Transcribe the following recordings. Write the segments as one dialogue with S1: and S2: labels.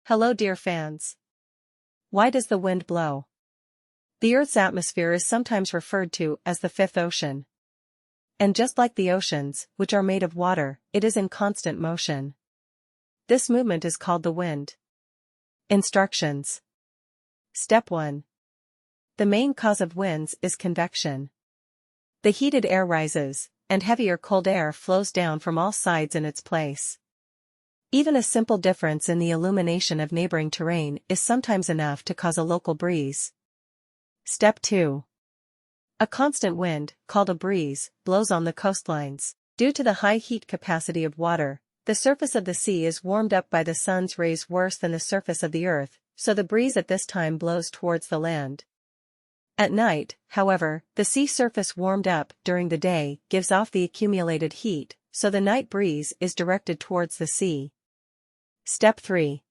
S1: Hello dear fans. Why does the wind blow? The Earth's atmosphere is sometimes referred to as the fifth ocean. And just like the oceans, which are made of water, it is in constant motion. This movement is called the wind. Instructions. Step 1. The main cause of winds is convection. The heated air rises, and heavier cold air flows down from all sides in its place. Even a simple difference in the illumination of neighboring terrain is sometimes enough to cause a local breeze. Step 2. A constant wind, called a breeze, blows on the coastlines. Due to the high heat capacity of water, the surface of the sea is warmed up by the sun's rays worse than the surface of the earth, so the breeze at this time blows towards the land. At night, however, the sea surface warmed up during the day gives off the accumulated heat, so the night breeze is directed towards the sea. Step 3.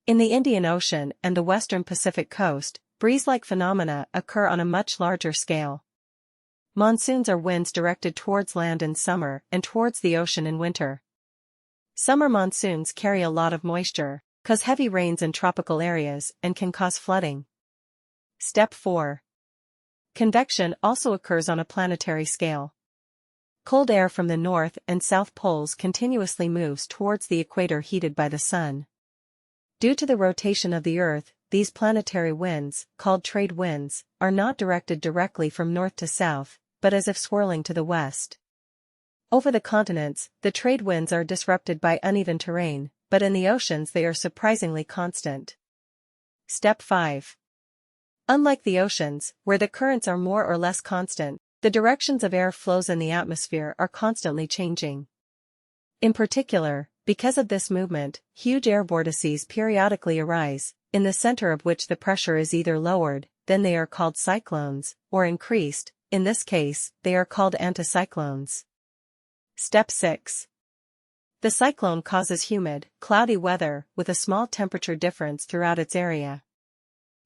S1: In the Indian Ocean and the western Pacific coast, breeze-like phenomena occur on a much larger scale. Monsoons are winds directed towards land in summer and towards the ocean in winter. Summer monsoons carry a lot of moisture, cause heavy rains in tropical areas, and can cause flooding. Step 4. Convection also occurs on a planetary scale. Cold air from the north and south poles continuously moves towards the equator heated by the sun. Due to the rotation of the Earth, these planetary winds, called trade winds, are not directed directly from north to south, but as if swirling to the west. Over the continents, the trade winds are disrupted by uneven terrain, but in the oceans they are surprisingly constant. Step 5. Unlike the oceans, where the currents are more or less constant, the directions of air flows in the atmosphere are constantly changing. In particular, because of this movement, huge air vortices periodically arise, in the center of which the pressure is either lowered, then they are called cyclones, or increased, in this case, they are called anticyclones. Step 6. The cyclone causes humid, cloudy weather with a small temperature difference throughout its area.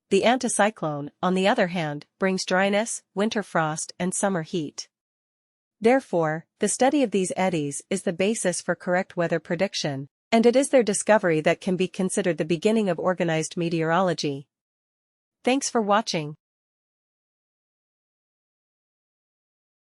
S1: The anticyclone, on the other hand, brings dryness, winter frost and summer heat. Therefore, the study of these eddies is the basis for correct weather prediction, and it is their discovery that can be considered the beginning of organized meteorology. Thanks for watching.